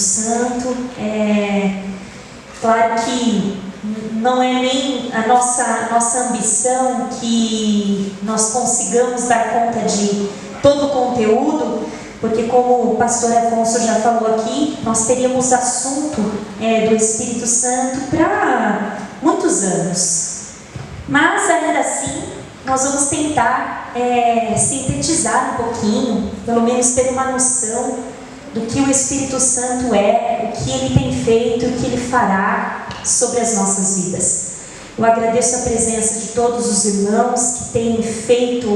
Santo. Claro que não é nem a nossa ambição que nós consigamos dar conta de todo o conteúdo, porque como o pastor Afonso já falou aqui, nós teríamos assunto do Espírito Santo para muitos anos. Mas ainda assim, nós vamos tentar sintetizar um pouquinho, pelo menos ter uma noção do que o Espírito Santo é, o que ele tem feito, o que ele fará sobre as nossas vidas. Eu agradeço a presença de todos os irmãos que têm feito,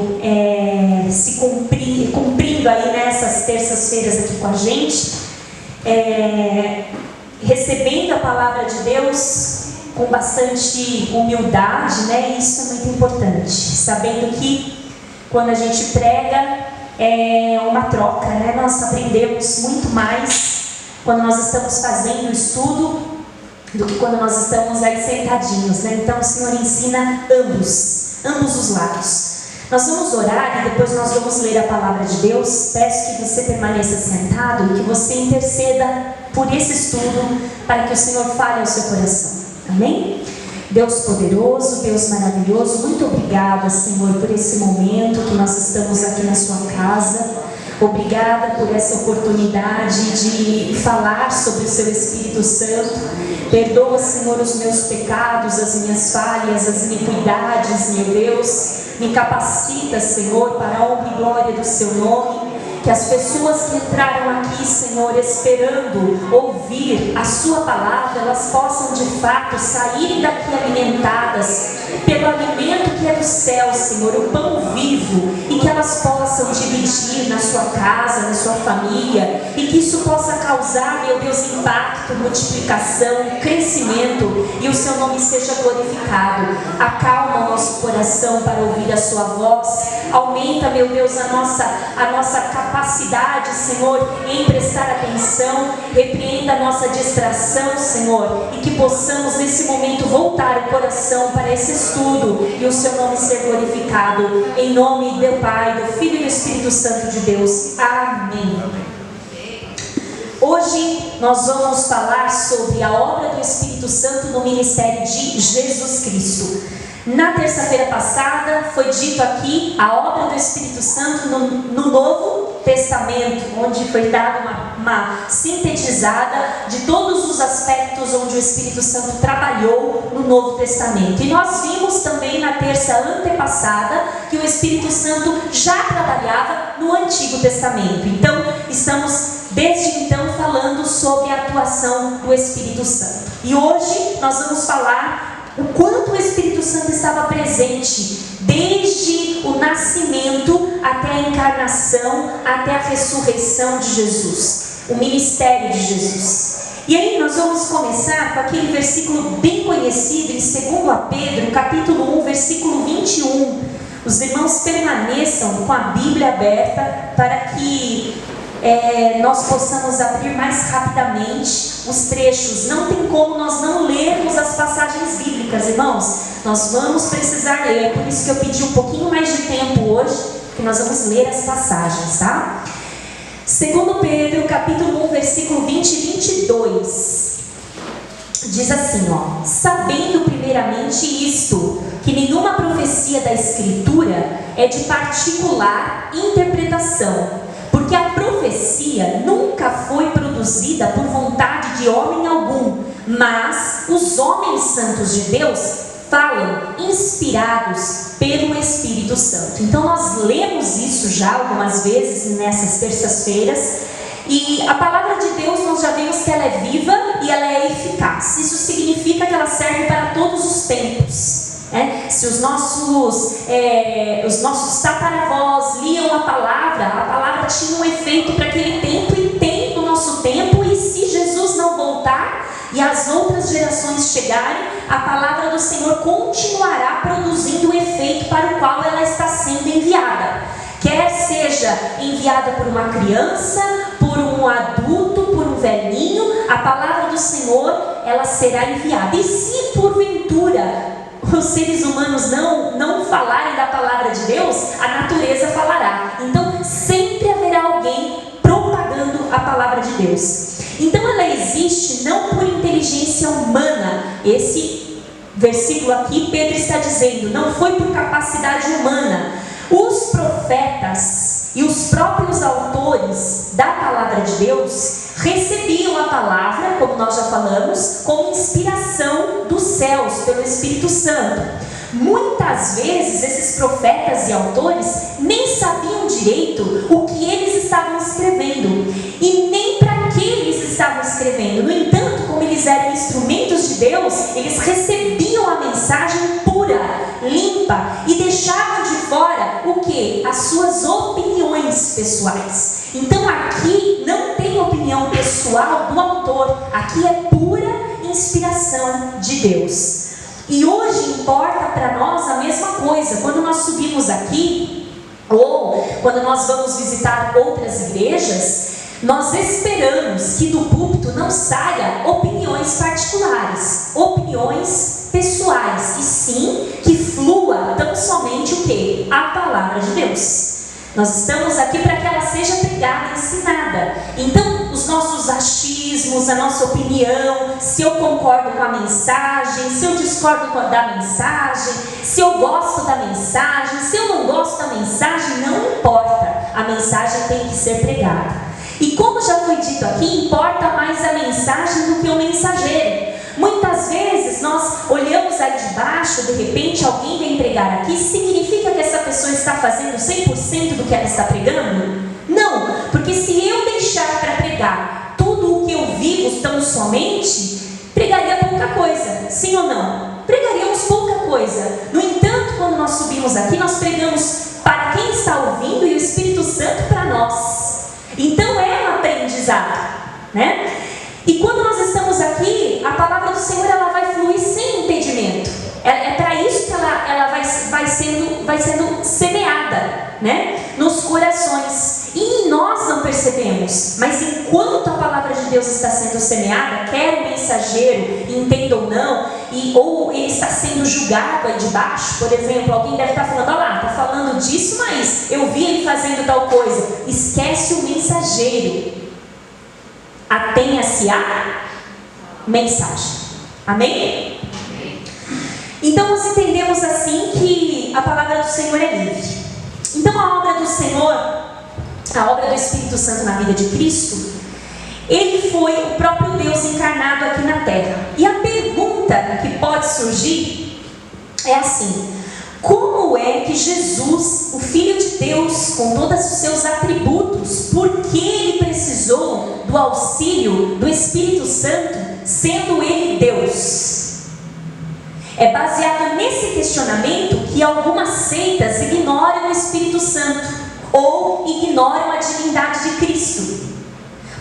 cumprindo aí nessas terças-feiras aqui com a gente, recebendo a palavra de Deus com bastante humildade, né? Isso é muito importante, sabendo que quando a gente prega é uma troca, né? Nós aprendemos muito mais quando nós estamos fazendo o estudo do que quando nós estamos aí sentadinhos, né? Então o Senhor ensina ambos os lados. Nós vamos orar e depois nós vamos ler a palavra de Deus. Peço que você permaneça sentado e que você interceda por esse estudo para que o Senhor fale ao seu coração. Amém? Deus poderoso, Deus maravilhoso, muito obrigada, Senhor, por esse momento que nós estamos aqui na sua casa. Obrigada por essa oportunidade de falar sobre o seu Espírito Santo. Perdoa, Senhor, os meus pecados, as minhas falhas, as iniquidades, meu Deus. Me capacita, Senhor, para a honra e glória do seu nome. Que as pessoas que entraram aqui, Senhor, esperando ouvir a sua palavra, elas possam de fato sair daqui alimentadas pelo alimento que é do céu, Senhor, o pão vivo, e que elas possam dividir na sua casa, na sua família, e que isso possa causar, meu Deus, impacto, multiplicação, crescimento, e o seu nome seja glorificado. Acalma o nosso coração para ouvir a sua voz, aumenta, meu Deus, a nossa capacidade, Senhor, em prestar atenção, repreenda a nossa distração, Senhor, e que possamos nesse momento voltar o coração para esse estudo e o seu nome ser glorificado, em nome do Pai, do Filho e do Espírito Santo de Deus. Amém. Hoje nós vamos falar sobre a obra do Espírito Santo no ministério de Jesus Cristo. Na terça-feira passada foi dito aqui a obra do Espírito Santo no Novo Testamento, onde foi dada uma sintetizada de todos os aspectos onde o Espírito Santo trabalhou no Novo Testamento. E nós vimos também na terça antepassada que o Espírito Santo já trabalhava no Antigo Testamento. Então, estamos desde então falando sobre a atuação do Espírito Santo. E hoje nós vamos falar o quanto o Espírito Santo estava presente desde o nascimento até a encarnação, até a ressurreição de Jesus, o ministério de Jesus. E aí nós vamos começar com aquele versículo bem conhecido em 2 Pedro, capítulo 1, versículo 21. Os irmãos permaneçam com a Bíblia aberta para que nós possamos abrir mais rapidamente os trechos. Não tem como nós não lermos as passagens bíblicas, irmãos. Nós vamos precisar ler, é por isso que eu pedi um pouquinho mais de tempo hoje, que nós vamos ler as passagens, tá? 2 Pedro, capítulo 1, versículo 20 e 22. Diz assim, sabendo primeiramente isto, que nenhuma profecia da Escritura é de particular interpretação, porque a profecia nunca foi produzida por vontade de homem algum, mas os homens santos de Deus falam inspirados pelo Espírito Santo. Então nós lemos isso já algumas vezes nessas terças-feiras, e a palavra de Deus nós já vimos que ela é viva e ela é eficaz. Isso significa que ela serve para todos os tempos. Se os nossos tataravós liam a palavra tinha um efeito para aquele tempo e tem no nosso tempo. E se Jesus não voltar e as outras gerações chegarem, a palavra do Senhor continuará produzindo o efeito para o qual ela está sendo enviada. Quer seja enviada por uma criança, por um adulto, por um velhinho, a palavra do Senhor ela será enviada. E se porventura os seres humanos não falarem da palavra de Deus, a natureza falará. Então sempre haverá alguém propagando a palavra de Deus. Então ela existe não por inteligência humana. Esse versículo aqui, Pedro está dizendo, não foi por capacidade humana. Os profetas e os próprios autores da palavra de Deus recebiam a palavra, como nós já falamos, como inspiração dos céus, pelo Espírito Santo. Muitas vezes esses profetas e autores nem sabiam direito o que eles estavam escrevendo e nem para que eles estavam escrevendo. No entanto, como eles eram instrumentos de Deus, eles recebiam a mensagem pura, limpa e deixavam de fora o que? As suas opiniões pessoais. Então aqui não tem opinião pessoal do autor, aqui é pura inspiração de Deus. E hoje importa para nós a mesma coisa. Quando nós subimos aqui, ou quando nós vamos visitar outras igrejas, nós esperamos que do púlpito não saia opiniões particulares, opiniões pessoais, e sim que flua tão somente o que? A palavra de Deus. Nós estamos aqui para que ela seja pregada, ensinada. Então, os nossos achismos, a nossa opinião, se eu concordo com a mensagem, se eu discordo da mensagem, se eu gosto da mensagem, se eu não gosto da mensagem, não importa. A mensagem tem que ser pregada. E como já foi dito aqui, importa mais a mensagem do que o mensageiro. Muitas vezes nós olhamos aí de baixo, de repente alguém vem pregar aqui, significa que essa pessoa está fazendo 100% do que ela está pregando? Não, porque se eu deixar para pregar tudo o que eu vivo tão somente, pregaria pouca coisa, sim ou não? Pregaríamos pouca coisa. No entanto, quando nós subimos aqui, nós pregamos para quem está ouvindo e o Espírito Santo para nós. Então é um aprendizado, né? E quando nós estamos aqui, a palavra do Senhor ela vai fluir sem impedimento. É para isso que ela vai sendo semeada, né? Nos corações. E nós não percebemos. Mas enquanto a palavra de Deus está sendo semeada, quer o mensageiro entenda ou não, ou ele está sendo julgado aí de baixo, por exemplo, alguém deve estar falando, olha lá, está falando disso, mas eu vi ele fazendo tal coisa. Esquece o mensageiro. Atenha-se a mensagem. Amém? Então nós entendemos assim que a palavra do Senhor é livre. Então a obra do Senhor, a obra do Espírito Santo na vida de Cristo, ele foi o próprio Deus encarnado aqui na terra. E a pergunta que pode surgir é assim: como é que Jesus, o Filho de Deus, com todos os seus atributos, por que ele precisou do auxílio do Espírito Santo, sendo ele Deus? É baseado nesse questionamento que algumas seitas ignoram o Espírito Santo ou ignoram a divindade de Cristo.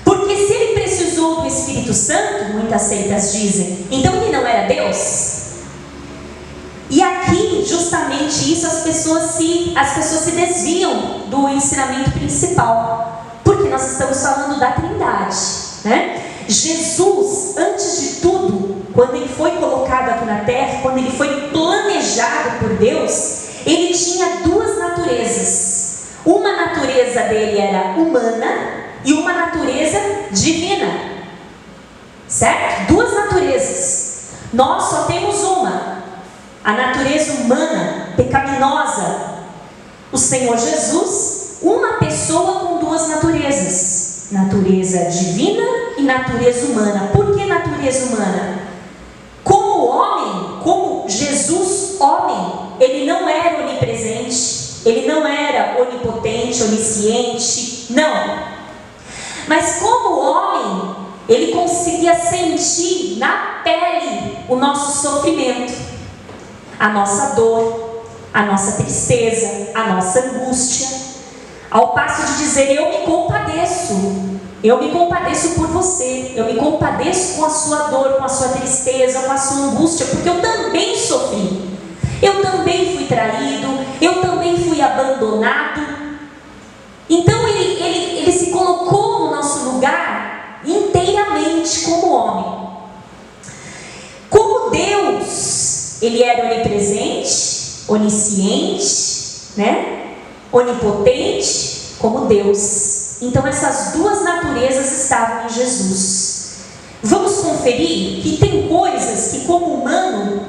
Porque se ele precisou do Espírito Santo, muitas seitas dizem, então ele não era Deus? E aqui, justamente isso, as pessoas se desviam do ensinamento principal, porque nós estamos falando da Trindade, né? Jesus, antes de tudo, quando ele foi colocado aqui na terra, quando ele foi planejado por Deus, ele tinha duas naturezas. Uma natureza dele era humana e uma natureza divina, certo? Duas naturezas. Nós só temos uma, a natureza humana, pecaminosa. O Senhor Jesus, uma pessoa com duas naturezas, natureza divina e natureza humana. Por que natureza humana? Como homem, como Jesus homem, ele não era onipresente, ele não era onipotente, onisciente, não. Mas como homem, ele conseguia sentir na pele o nosso sofrimento, a nossa dor, a nossa tristeza, a nossa angústia, ao passo de dizer, eu me compadeço por você, eu me compadeço com a sua dor, com a sua tristeza, com a sua angústia, porque eu também sofri, eu também fui traído, eu também fui abandonado. Então ele se colocou no nosso lugar inteiramente como homem. Como Deus, ele era onipresente, onisciente, né? Onipotente, como Deus. Então essas duas naturezas estavam em Jesus. conferir que tem coisas que, como humano,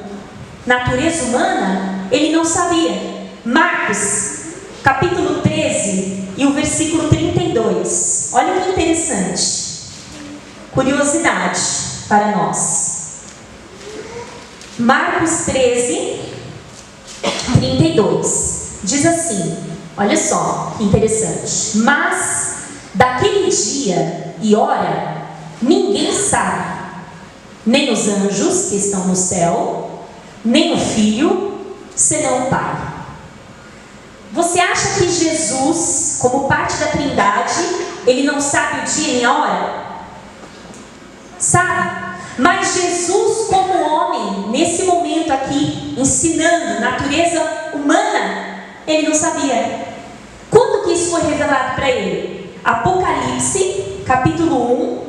natureza humana, ele não sabia. Marcos, capítulo 13 e o versículo 32. Olha que interessante. Curiosidade para nós. Marcos 13, 32. Diz assim, olha só que interessante. Mas daquele dia e hora ninguém sabe, nem os anjos que estão no céu, nem o Filho, senão o Pai. Você acha que Jesus, como parte da Trindade, ele não sabe o dia nem a hora? Sabe? Mas Jesus, como homem, nesse momento aqui, ensinando natureza humana, ele não sabia. Quando que isso foi revelado para ele? Apocalipse, capítulo 1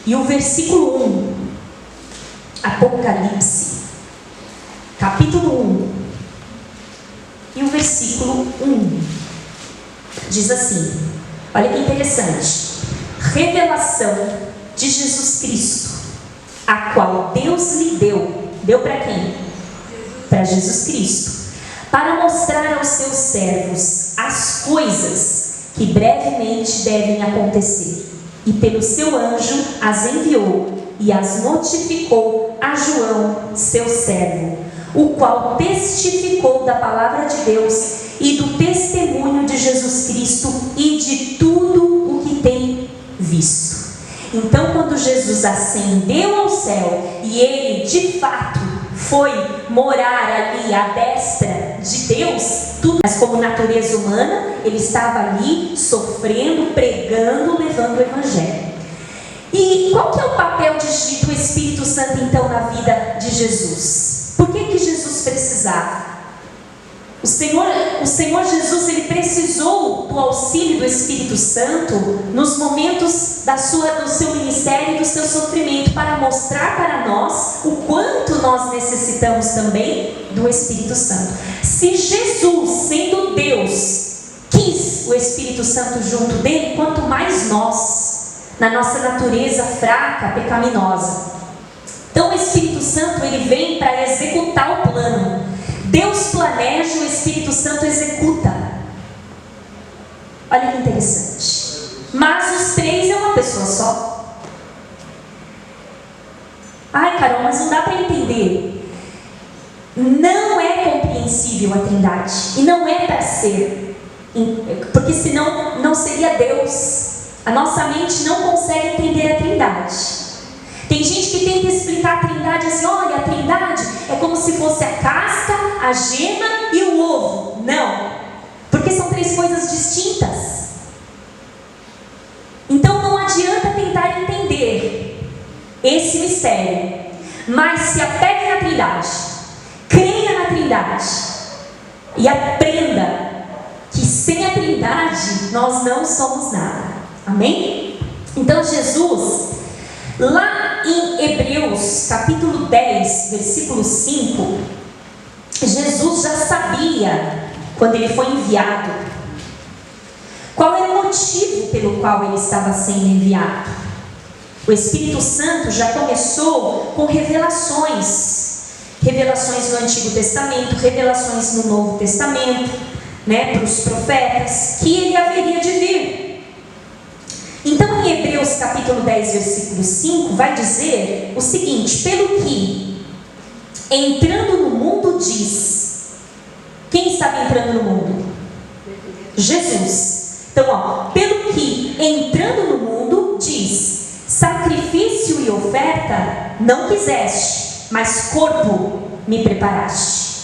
e o versículo 1. Apocalipse, capítulo 1 e o versículo 1. Diz assim, olha que interessante. Revelação de Jesus Cristo, a qual Deus lhe deu. Deu para quem? Para Jesus Cristo, para mostrar aos seus servos as coisas que brevemente devem acontecer. E pelo seu anjo as enviou e as notificou a João, seu servo, o qual testificou da palavra de Deus e do testemunho de Jesus Cristo e de tudo o que tem visto. Então, quando Jesus ascendeu ao céu e ele de fato foi morar ali à destra de Deus, tudo, mas como natureza humana, ele estava ali sofrendo, pregando, levando o evangelho. E qual que é o papel do Espírito Santo então na vida de Jesus? Por que Jesus precisava? O Senhor Jesus, ele precisou do auxílio do Espírito Santo nos momentos do seu ministério e do seu sofrimento, para mostrar para nós o quanto nós necessitamos também do Espírito Santo. Se Jesus, sendo Deus, quis o Espírito Santo junto dele, quanto mais nós, na nossa natureza fraca, pecaminosa. Então o Espírito Santo, ele vem para executar o plano. Deus planeja, o Espírito Santo executa. Olha que interessante. Mas os três é uma pessoa só. Ai, Carol, mas não dá para entender. Não é compreensível a Trindade. E não é para ser. Porque senão não seria Deus. A nossa mente não consegue entender a Trindade. Tem gente que tenta explicar a Trindade assim, olha, a Trindade é como se fosse a casca, a gema e o ovo. Não, porque são três coisas distintas. Então não adianta tentar entender esse mistério, mas se apegue na Trindade, creia na Trindade e aprenda que sem a Trindade nós não somos nada. Amém? Então Jesus, lá em Hebreus, capítulo 10, versículo 5, Jesus já sabia, quando ele foi enviado, qual era o motivo pelo qual ele estava sendo enviado. O Espírito Santo já começou com revelações no Antigo Testamento, revelações no Novo Testamento, para os profetas, que ele haveria de vir. Então, em Hebreus capítulo 10, versículo 5, vai dizer o seguinte: pelo que, entrando no mundo, diz. Quem estava entrando no mundo? Jesus. Então, pelo que, entrando no mundo, diz: sacrifício e oferta não quiseste, mas corpo me preparaste.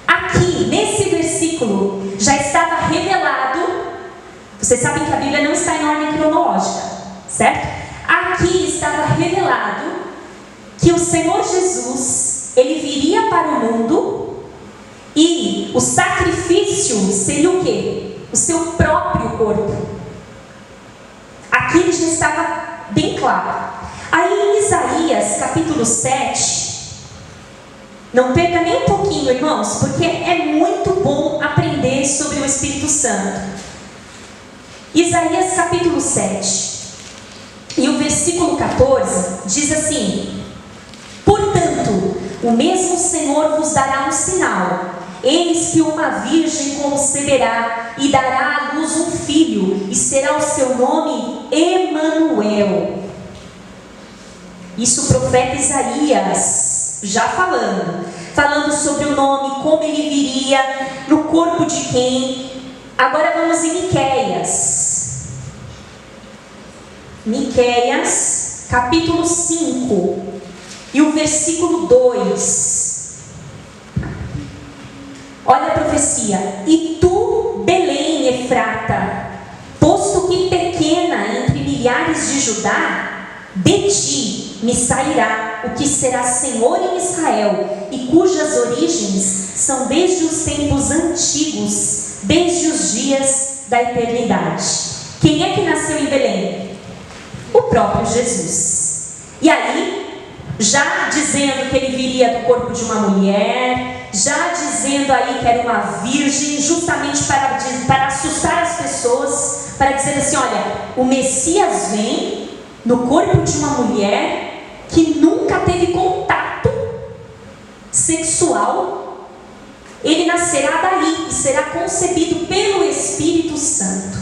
Aqui, nesse versículo, já estava revelado. Vocês sabem que a Bíblia não está em ordem cronológica, certo? Aqui estava revelado que o Senhor Jesus, ele viria para o mundo e o sacrifício seria o quê? O seu próprio corpo. Aqui ele já estava bem claro. Aí em Isaías capítulo 7, não perca nem um pouquinho, irmãos, porque é muito bom aprender sobre o Espírito Santo. Isaías capítulo 7 e o versículo 14 diz assim: portanto, o mesmo Senhor vos dará um sinal. Eis que uma virgem conceberá e dará à luz um filho, e será o seu nome Emanuel. Isso o profeta Isaías já falando sobre o nome, como ele viria, no corpo de quem. Agora vamos em Miqueias, capítulo 5, e o versículo 2. Olha a profecia: e tu, Belém, Efrata, posto que pequena entre milhares de Judá, de ti me sairá o que será Senhor em Israel, e cujas origens são desde os tempos antigos, desde os dias da eternidade. Quem é que nasceu em Belém? O próprio Jesus. E aí, já dizendo que ele viria do corpo de uma mulher, já dizendo aí que era uma virgem, justamente para assustar as pessoas, para dizer assim: olha, o Messias vem no corpo de uma mulher que nunca teve contato sexual, ele nascerá daí e será concebido pelo Espírito Santo.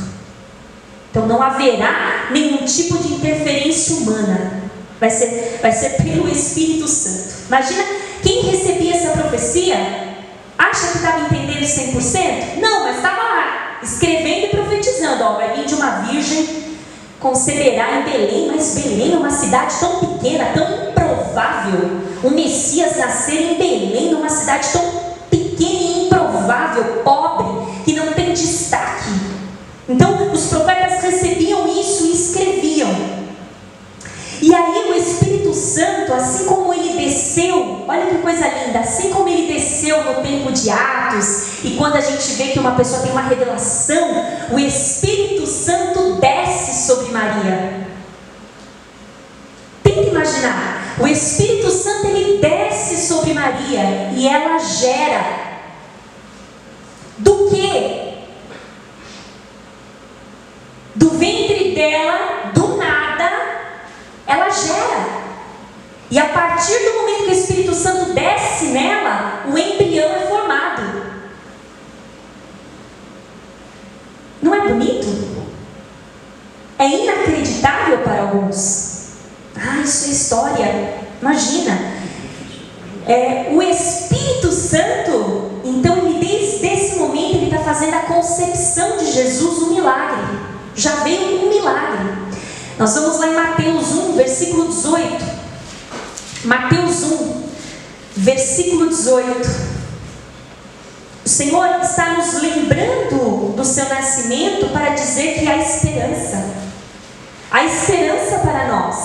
Então não haverá nenhum tipo de interferência humana, vai ser pelo Espírito Santo. Imagina, quem recebia essa profecia, acha que estava entendendo 100%? Não, mas estava lá, escrevendo e profetizando: ó, vai vir de uma virgem, conceberá em Belém. Mas Belém é uma cidade tão pequena, tão improvável. O Messias nascer em Belém, numa cidade tão pequena e improvável, pobre, que não tem destaque. Então os profetas recebiam isso e escreviam. E aí o Espírito Santo, assim como ele desceu, olha que coisa linda, assim como ele desceu no tempo de Atos, e quando a gente vê que uma pessoa tem uma revelação, o Espírito Santo desce sobre Maria. Tenta imaginar, o Espírito Santo ele desce sobre Maria e ela gera. Do quê? Do ventre dela, do nada, ela gera. E a partir do momento que o Espírito Santo desce nela, o embrião é formado. Não é bonito? É inacreditável para alguns. Isso é história. Imagina. O Espírito Santo, então, ele, desde esse momento, ele está fazendo a concepção de Jesus um milagre. Já veio um milagre. Nós vamos lá em Mateus 1, versículo 18. Mateus 1, versículo 18. O Senhor está nos lembrando do seu nascimento para dizer que há esperança. Há esperança para nós,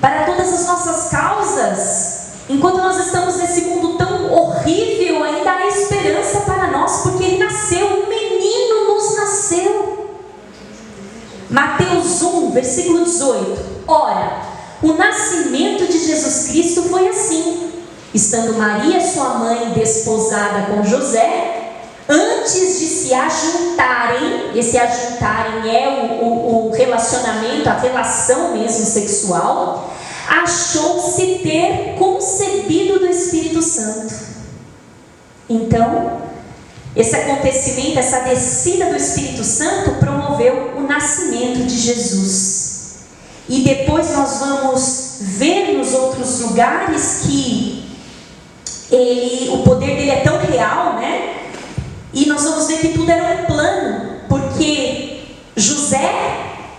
para todas as nossas causas. Enquanto nós estamos nesse mundo tão horrível, ainda há esperança para nós, porque ele nasceu, um menino nos nasceu. Mateus 1, versículo 18. Ora, o nascimento de Jesus Cristo foi assim: estando Maria, sua mãe, desposada com José, antes de se ajuntarem, esse ajuntarem é o relacionamento, a relação mesmo sexual, achou-se ter concebido do Espírito Santo. Então, esse acontecimento, essa descida do Espírito Santo promoveu o nascimento de Jesus. E depois nós vamos ver nos outros lugares que o poder dele é tão real, né? E nós vamos ver que tudo era um plano, porque José,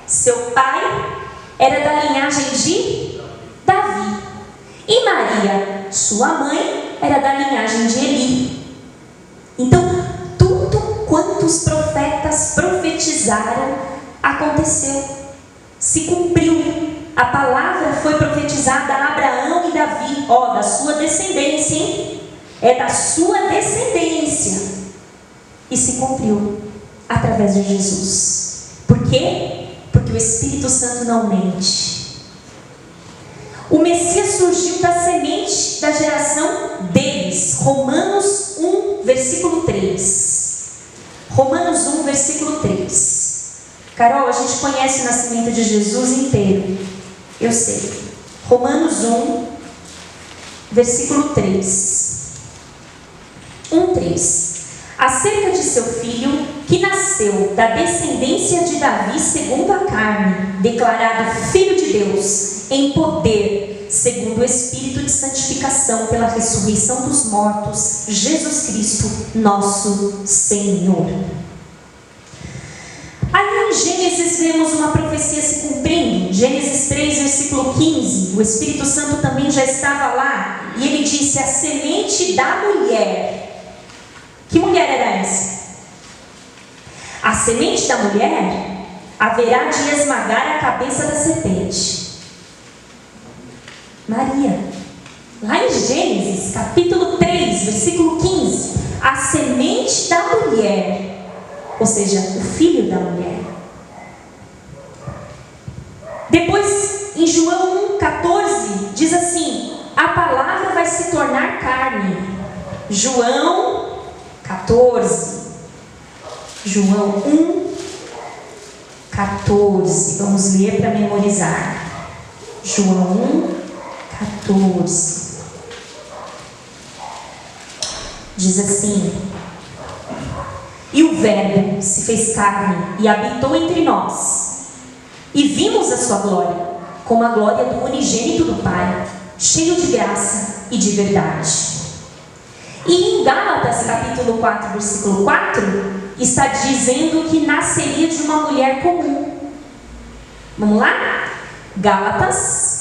seu pai, era da linhagem de Davi, e Maria, sua mãe, era da linhagem de Eli. Então, tudo quanto os profetas profetizaram aconteceu, se cumpriu. A palavra foi profetizada a Abraão e Davi: da sua descendência, hein? É da sua descendência. E se cumpriu através de Jesus. Por quê? Porque o Espírito Santo não mente. O Messias surgiu da semente da geração deles. Romanos 1, versículo 3. Romanos 1, versículo 3. Carol, a gente conhece o nascimento de Jesus inteiro. Eu sei. Romanos 1, versículo 3. 1:3. Acerca de seu filho, que nasceu da descendência de Davi segundo a carne, declarado Filho de Deus, em poder, segundo o Espírito de santificação pela ressurreição dos mortos, Jesus Cristo, nosso Senhor. Aí em Gênesis vemos uma profecia se cumprindo. Gênesis 3, versículo 15. O Espírito Santo também já estava lá. E ele disse: a semente da mulher. Que mulher era essa? A semente da mulher haverá de esmagar a cabeça da serpente. Maria. Lá em Gênesis, capítulo 3, versículo 15. A semente da mulher, ou seja, o filho da mulher. Depois, em João 1,14, diz assim: a palavra vai se tornar carne. João 14. João 1,14. Vamos ler para memorizar. João 1,14. Diz assim: e o Verbo se fez carne e habitou entre nós, e vimos a sua glória, como a glória do unigênito do Pai, cheio de graça e de verdade. E em Gálatas capítulo 4, versículo 4, está dizendo que nasceria de uma mulher comum. Vamos lá? Gálatas.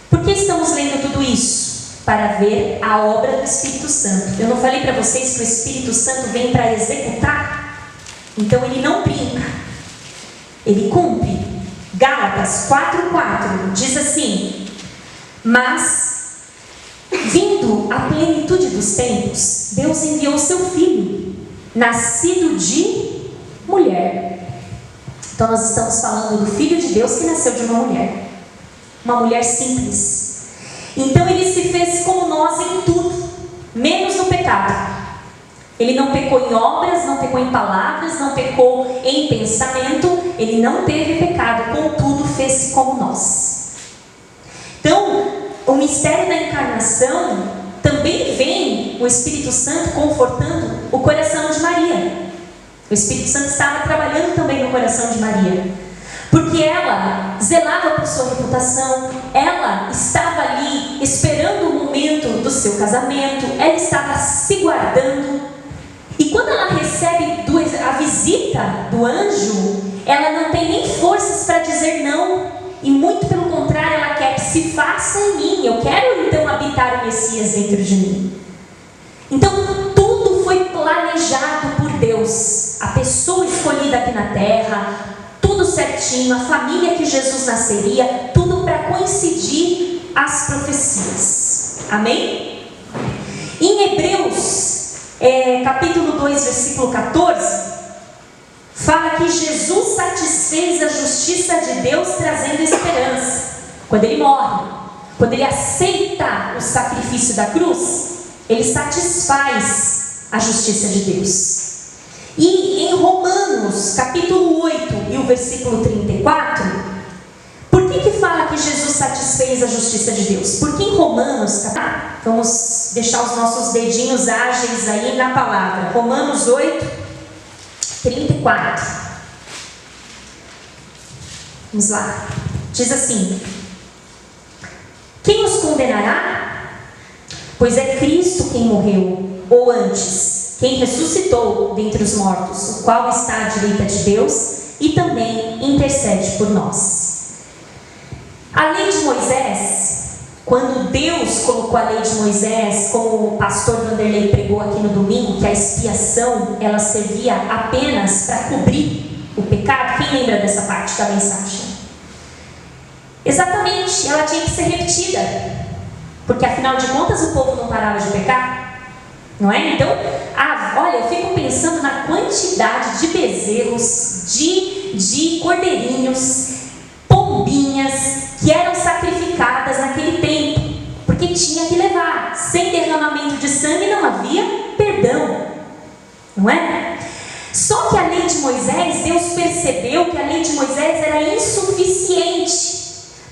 Por que estamos lendo tudo isso? Para ver a obra do Espírito Santo. Eu não falei para vocês que o Espírito Santo vem para executar? Então ele não brinca, ele cumpre. Gálatas 4,4 diz assim: mas vindo a plenitude dos tempos, Deus enviou o seu Filho, nascido de mulher. Então nós estamos falando do Filho de Deus que nasceu de uma mulher simples. Então ele se fez como nós em tudo, menos no pecado. Ele não pecou em obras, não pecou em palavras, não pecou em pensamento, ele não teve pecado, contudo fez-se como nós. Então, o mistério da encarnação também vem o Espírito Santo confortando o coração de Maria. O Espírito Santo estava trabalhando também no coração de Maria, porque ela zelava por sua reputação, ela estava ali esperando o momento do seu casamento, ela estava se guardando. E quando ela recebe a visita do anjo, ela não tem nem forças para dizer não. E muito pelo contrário, ela quer que se faça em mim. Eu quero então habitar o Messias dentro de mim. Então tudo foi planejado por Deus. A pessoa escolhida aqui na terra, tudo certinho, a família que Jesus nasceria, tudo para coincidir as profecias. Amém? Em Hebreus capítulo 2, versículo 14, fala que Jesus satisfez a justiça de Deus trazendo esperança. Quando ele morre, quando ele aceita o sacrifício da cruz, ele satisfaz a justiça de Deus. E em Romanos capítulo 8 e o versículo 34, por que fala que Jesus satisfez a justiça de Deus? Porque em Romanos, vamos deixar os nossos dedinhos ágeis aí na palavra. Romanos 8, 34. Vamos lá. Diz assim: quem os condenará? Pois é Cristo quem morreu, ou antes, quem ressuscitou dentre os mortos, o qual está à direita de Deus e também intercede por nós. A lei de Moisés, quando Deus colocou a lei de Moisés, como o pastor Vanderlei pregou aqui no domingo, que a expiação ela servia apenas para cobrir o pecado. Quem lembra dessa parte da mensagem? Exatamente, ela tinha que ser repetida, porque afinal de contas o povo não parava de pecar, não é? Então, olha, eu fico pensando na quantidade de bezerros, de cordeirinhos, pombinhas que eram sacrificadas naquele tempo, porque tinha que levar. Sem derramamento de sangue não havia perdão, não é? Só que a lei de Moisés, Deus percebeu que a lei de Moisés era insuficiente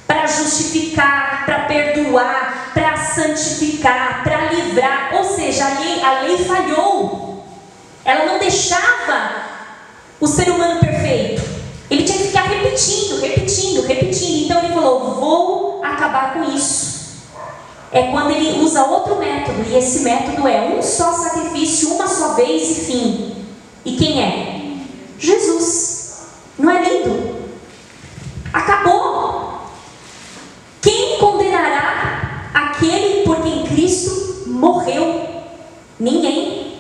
para justificar, para perdoar, para santificar, para livrar. Ou seja, a lei falhou. Ela não deixava o ser humano perfeito. Ele tinha que ficar repetindo. Então ele falou: vou acabar com isso. É quando ele usa outro método, e esse método é um só sacrifício, uma só vez e fim. E quem é? Jesus. Não é lindo? Acabou. Quem condenará aquele por quem Cristo morreu? Ninguém.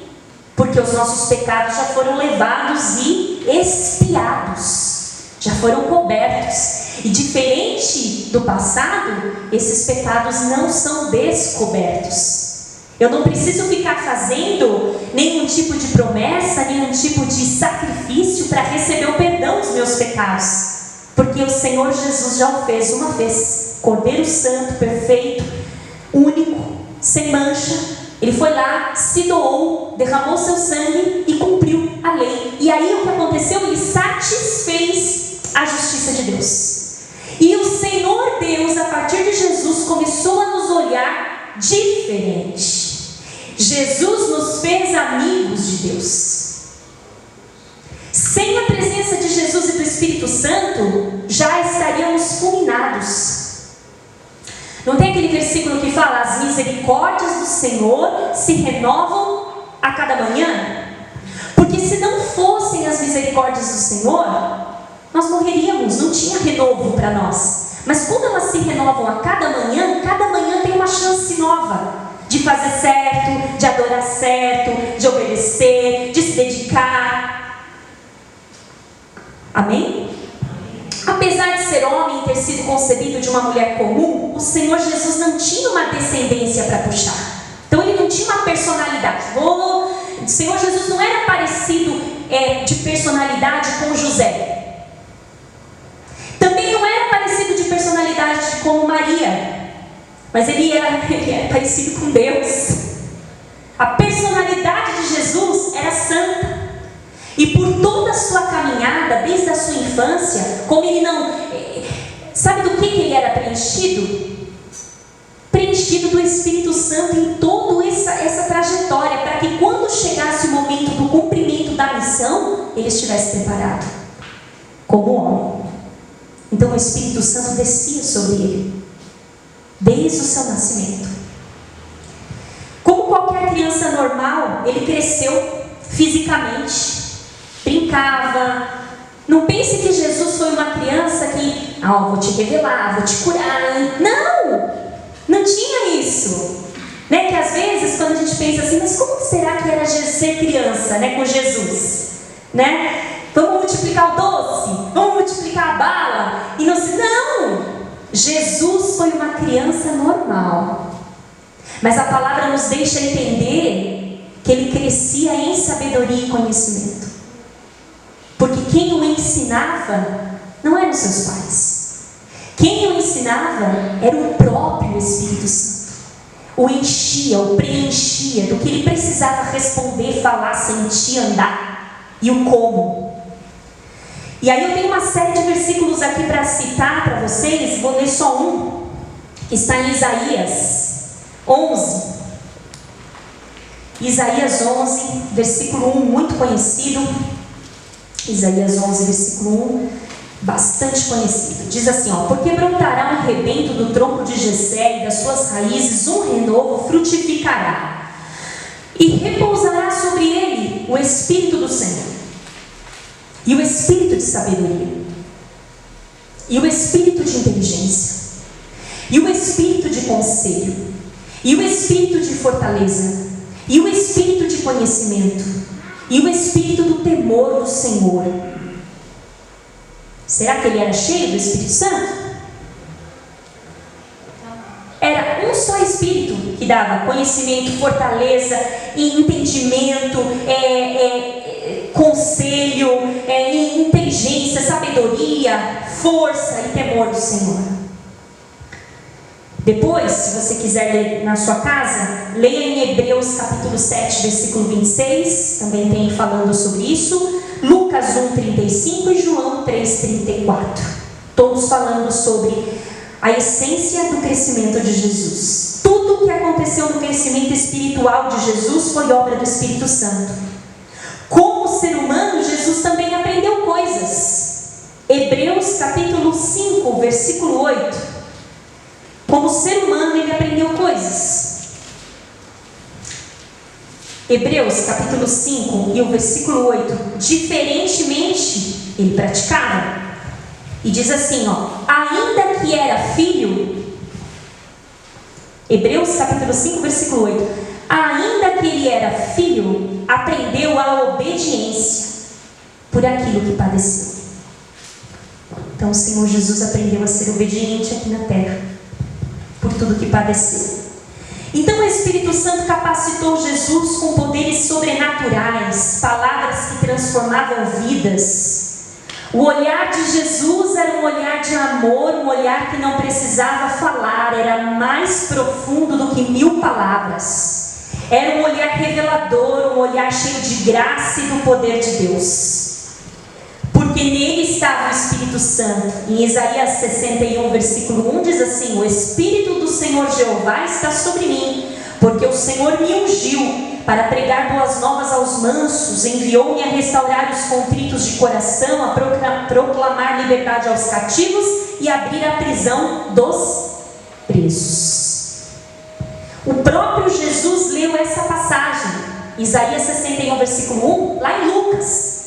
Porque os nossos pecados já foram levados e expiados, já foram cobertos. E diferente do passado, esses pecados não são descobertos. Eu não preciso ficar fazendo nenhum tipo de promessa, nenhum tipo de sacrifício para receber o perdão dos meus pecados, porque o Senhor Jesus já o fez uma vez. Cordeiro santo, perfeito, único, sem mancha. Ele foi lá, se doou, derramou seu sangue e cumpriu a lei. E aí o que aconteceu? Ele satisfez a justiça de Deus. E o Senhor Deus, a partir de Jesus, começou a nos olhar diferente. Jesus nos fez amigos de Deus. Sem a presença de Jesus e do Espírito Santo, já estaríamos fulminados. Não tem aquele versículo que fala: as misericórdias do Senhor se renovam a cada manhã? Porque se não fossem as misericórdias do Senhor, nós morreríamos, não tinha renovo para nós. Mas quando elas se renovam a cada manhã tem uma chance nova de fazer certo, de adorar certo, de obedecer, de se dedicar. Amém? Apesar de ser homem e ter sido concebido de uma mulher comum, o Senhor Jesus não tinha uma descendência para puxar. Então ele não tinha uma personalidade. O Senhor Jesus não era parecido de personalidade com José. Também não era parecido de personalidade com Maria. Mas ele era parecido com Deus. A personalidade de Jesus era santa. E por toda a sua caminhada, desde a sua infância, como ele não... Sabe do que ele era preenchido? Preenchido do Espírito Santo em toda essa trajetória, para que quando chegasse o momento do cumprimento da missão, ele estivesse preparado, como homem. Então o Espírito Santo descia sobre ele, desde o seu nascimento. Como qualquer criança normal, ele cresceu fisicamente, brincava. Não pense que Jesus foi uma criança que, vou te revelar, vou te curar. Não tinha isso. Que às vezes, quando a gente pensa assim, mas como será que era ser criança, com Jesus? Vamos multiplicar o doce? Vamos multiplicar a bala? E não! Jesus foi uma criança normal. Mas a palavra nos deixa entender que ele crescia em sabedoria e conhecimento. Porque quem o ensinava não eram seus pais. Quem o ensinava era o próprio Espírito Santo. O enchia, o preenchia do que ele precisava responder, falar, sentir, andar. E o como. E aí eu tenho uma série de versículos aqui para citar para vocês. Vou ler só um. Está em Isaías 11. Isaías 11, versículo 1, muito conhecido. Isaías 11, versículo 1, bastante conhecido. Diz assim, porque brotará um rebento do tronco de Jessé, e das suas raízes um renovo frutificará, e repousará sobre ele o Espírito do Senhor, e o Espírito de sabedoria, e o Espírito de inteligência, e o Espírito de conselho, e o Espírito de fortaleza, e o Espírito de conhecimento, e o Espírito do temor do Senhor. Será que ele era cheio do Espírito Santo? Era um só Espírito que dava conhecimento, fortaleza, entendimento, conselho, inteligência, sabedoria, força e temor do Senhor. Depois, se você quiser ler na sua casa, leia em Hebreus capítulo 7, versículo 26, também tem falando sobre isso, Lucas 1:35 e João 3:34, todos falando sobre a essência do crescimento de Jesus. Tudo o que aconteceu no crescimento espiritual de Jesus foi obra do Espírito Santo. Como ser humano, Jesus também aprendeu coisas. Hebreus capítulo 5, versículo 8. Como ser humano, ele aprendeu coisas. Hebreus capítulo 5 e o versículo 8. Diferentemente, ele praticava. E diz assim, ainda que era filho, Hebreus capítulo 5, versículo 8, ainda que ele era filho, aprendeu a obediência por aquilo que padeceu. Então o Senhor Jesus aprendeu a ser obediente aqui na terra, por tudo que padeceu. Então o Espírito Santo capacitou Jesus com poderes sobrenaturais, palavras que transformavam vidas. O olhar de Jesus era um olhar de amor, um olhar que não precisava falar, era mais profundo do que 1000 palavras. Era um olhar revelador, um olhar cheio de graça e do poder de Deus. Porque nele estava o Espírito Santo. Em Isaías 61, versículo 1 diz assim: o Espírito do Senhor Jeová está sobre mim, porque o Senhor me ungiu para pregar boas novas aos mansos, enviou-me a restaurar os contritos de coração, a proclamar liberdade aos cativos e abrir a prisão dos presos. O próprio Jesus leu essa passagem, Isaías 61, versículo 1, lá em Lucas,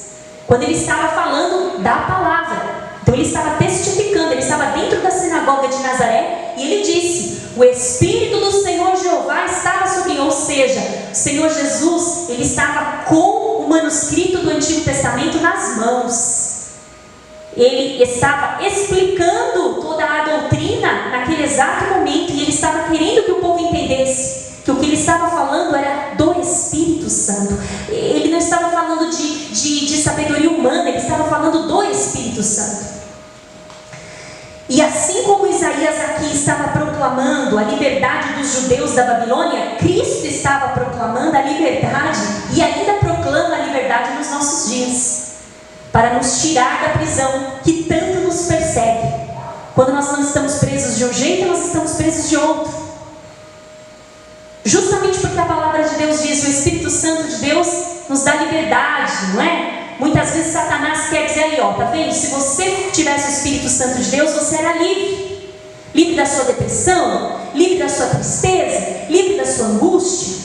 quando ele estava falando da palavra. Então ele estava testificando, ele estava dentro da sinagoga de Nazaré e ele disse: o Espírito do Senhor Jeová estava sobre mim. Ou seja, o Senhor Jesus, ele estava com o manuscrito do Antigo Testamento nas mãos. Ele estava explicando toda a doutrina naquele exato momento e ele estava querendo que o povo entendesse que o que ele estava falando era do Espírito Santo. Ele não estava falando de sabedoria humana, ele estava falando do Espírito Santo. E assim como Isaías aqui estava proclamando a liberdade dos judeus da Babilônia, Cristo estava proclamando a liberdade e ainda proclama a liberdade nos nossos dias, para nos tirar da prisão que tanto nos persegue. Quando nós não estamos presos de um jeito, nós estamos presos de outro. Justamente porque a palavra de Deus diz, o Espírito Santo de Deus nos dá liberdade, não é? Muitas vezes Satanás quer dizer aí, tá vendo? Se você tivesse o Espírito Santo de Deus, você era livre. Livre da sua depressão, livre da sua tristeza, livre da sua angústia.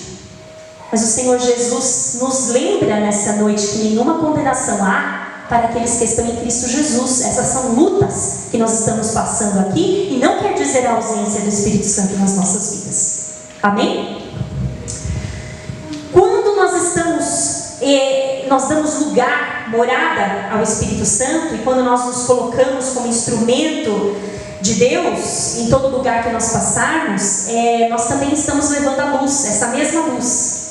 Mas o Senhor Jesus nos lembra nessa noite que nenhuma condenação há para aqueles que estão em Cristo Jesus. Essas são lutas que nós estamos passando aqui e não quer dizer a ausência do Espírito Santo nas nossas vidas. Amém? Quando nós damos lugar, morada ao Espírito Santo, e quando nós nos colocamos como instrumento de Deus em todo lugar que nós passarmos, nós também estamos levando a luz, essa mesma luz.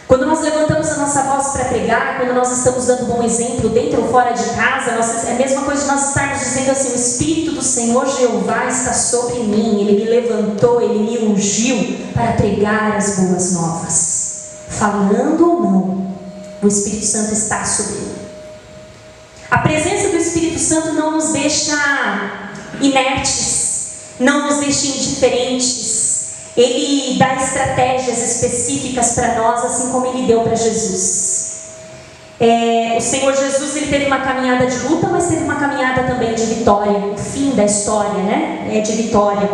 Quando nós levantamos a nossa voz para pregar, quando nós estamos dando bom exemplo dentro ou fora de casa, é a mesma coisa de nós estarmos dizendo assim: o Espírito do Senhor Jeová está sobre mim, Ele me levantou, Ele me ungiu para pregar as boas novas. Falando ou não, o Espírito Santo está sobre mim. A presença do Espírito Santo não nos deixa inertes, não nos deixa indiferentes. Ele dá estratégias específicas para nós, assim como Ele deu para Jesus. O Senhor Jesus, Ele teve uma caminhada de luta, mas teve uma caminhada também de vitória. O fim da história, né? É de vitória.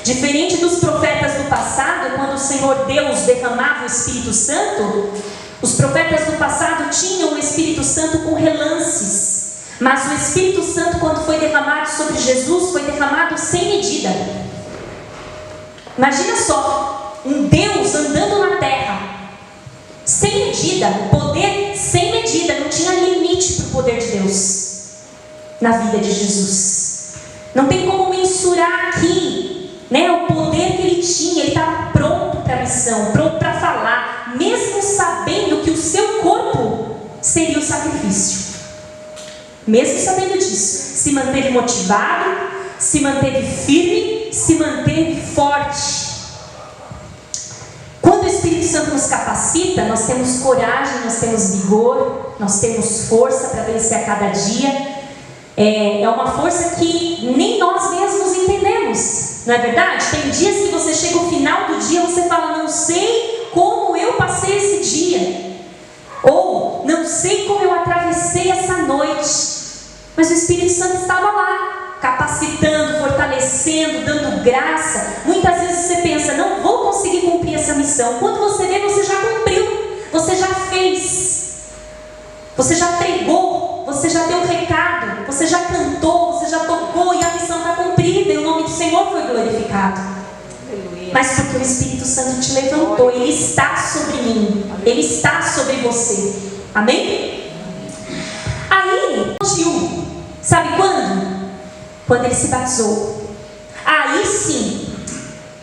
Diferente dos profetas do passado, quando o Senhor Deus derramava o Espírito Santo, os profetas do passado tinham o Espírito Santo com relances. Mas o Espírito Santo, quando foi derramado sobre Jesus, foi derramado sem medida. Imagina só, um Deus andando na terra, sem medida, poder sem medida, não tinha limite para o poder de Deus na vida de Jesus. Não tem como mensurar aqui, né, o poder que ele tinha. Ele estava pronto para a missão, pronto para falar, mesmo sabendo que o seu corpo seria o sacrifício. Mesmo sabendo disso, se manteve motivado, se manteve firme, se manteve forte. Quando o Espírito Santo nos capacita, nós temos coragem, nós temos vigor, nós temos força para vencer a cada dia. É uma força que nem nós mesmos Não é verdade? Tem dias que você chega ao final do dia, você fala, não sei como eu passei esse dia. Ou, não sei como eu atravessei essa noite. Mas o Espírito Santo estava lá, capacitando, fortalecendo, dando graça. Muitas vezes você pensa, não vou conseguir cumprir essa missão. Quando você vê, você já cumpriu, você já fez, você já pregou, você já deu recado, você já cantou, você já tocou e a missão está cumprida e o nome do Senhor foi glorificado. Mas porque o Espírito Santo te levantou, Ele está sobre mim, Ele está sobre você. Amém? Aí, sabe quando? Quando ele se batizou. Aí sim,